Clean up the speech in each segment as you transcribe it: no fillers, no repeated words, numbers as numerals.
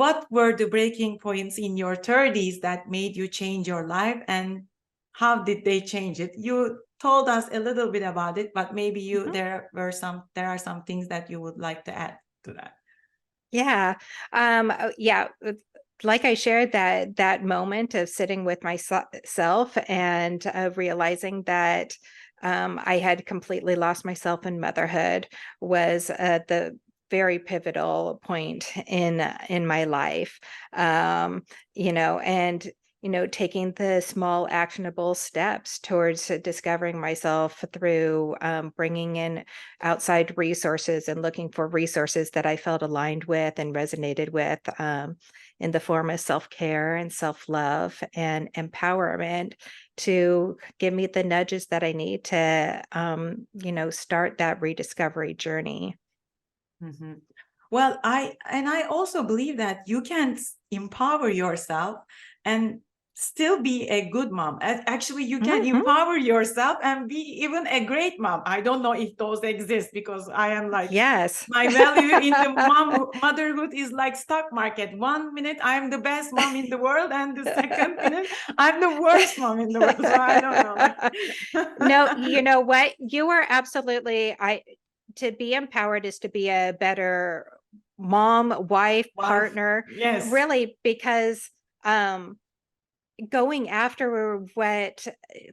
what were the breaking points in your 30s that made you change your life, and how did they change it? You told us a little bit about it, but maybe there are some things that you would like to add to that. Yeah. Like I shared that moment of sitting with myself and realizing that I had completely lost myself in motherhood was the very pivotal point in my life. Taking the small actionable steps towards discovering myself through bringing in outside resources and looking for resources that I felt aligned with and resonated with, in the form of self-care and self-love and empowerment to give me the nudges that I need to, start that rediscovery journey. Mm-hmm. Well, I also believe that you can empower yourself and still be a good mom. Actually, you can empower yourself and be even a great mom. I don't know if those exist, because I am like, yes, my value in the motherhood is like stock market. 1 minute I'm the best mom in the world, and the second minute I'm the worst mom in the world. So I don't know. No, you know what? You are absolutely, to be empowered is to be a better mom, wife, partner, Yes. really, because going after what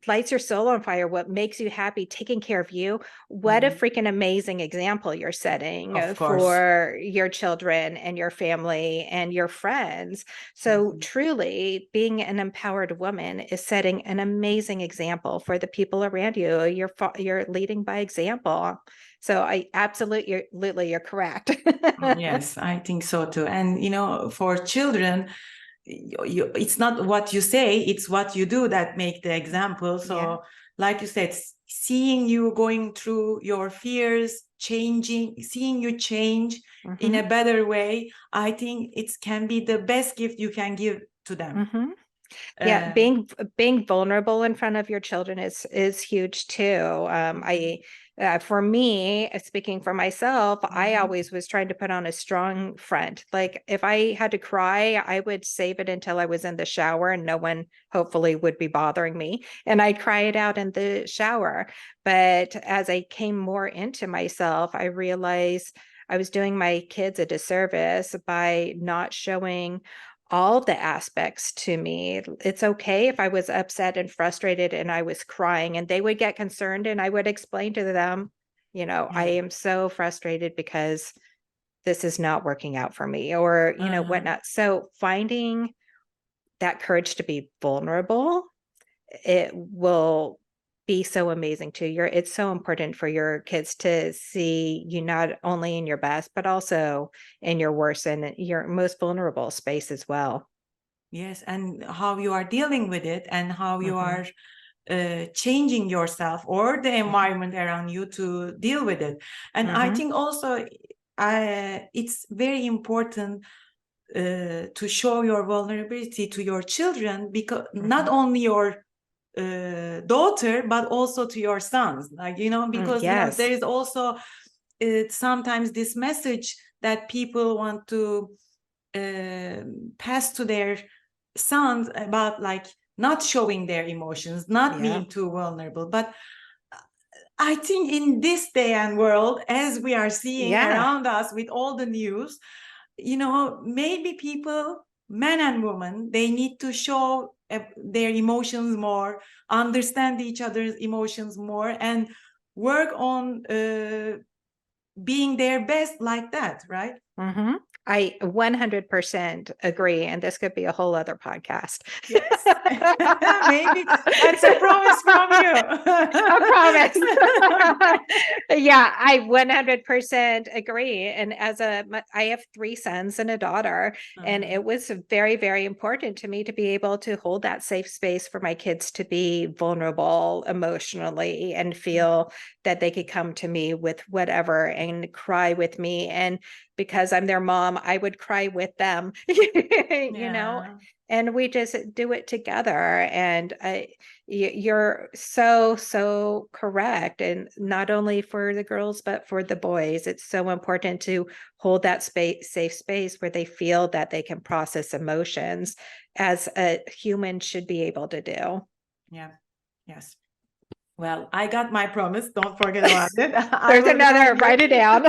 lights your soul on fire, what makes you happy, taking care of you, what a freaking amazing example you're setting for your children and your family and your friends. So truly, being an empowered woman is setting an amazing example for the people around you. You're leading by example. So I absolutely, you're correct. Yes, I think so too. And for children, it's not what you say, it's what you do that make the example. So like you said, seeing you going through your fears, seeing you change in a better way, I think it can be the best gift you can give to them. Yeah, being vulnerable in front of your children is huge too. For me, speaking for myself, I always was trying to put on a strong front. Like if I had to cry, I would save it until I was in the shower and no one hopefully would be bothering me, and I'd cry it out in the shower. But as I came more into myself, I realized I was doing my kids a disservice by not showing all the aspects to me. It's okay if I was upset and frustrated and I was crying, and they would get concerned, and I would explain to them, I am so frustrated because this is not working out for me, or, whatnot. So finding that courage to be vulnerable, it will be so amazing too. It's so important for your kids to see you not only in your best, but also in your worst and your most vulnerable space as well. Yes, and how you are dealing with it, and how you are changing yourself or the environment around you to deal with it. And I think also it's very important to show your vulnerability to your children, because not only your daughter, but also to your sons, because there is also sometimes this message that people want to pass to their sons about like not showing their emotions, not being too vulnerable. But I think in this day and world, as we are seeing around us with all the news, maybe people, men and women, they need to show their emotions more, understand each other's emotions more, and work on being their best like that, right? I 100% agree. And this could be a whole other podcast. Yes. Maybe that's a promise from you. A promise. Yeah, I 100% agree. And I have 3 sons and a daughter, and it was very, very important to me to be able to hold that safe space for my kids to be vulnerable emotionally and feel that they could come to me with whatever and cry with me. And because I'm their mom, I would cry with them, you know, Yeah. and we just do it together. And you're so correct. And not only for the girls, but for the boys, it's so important to hold that safe space where they feel that they can process emotions, as a human should be able to do. Yeah. Yes. Well, I got my promise. Don't forget about it. I There's will another, remind you. write it down.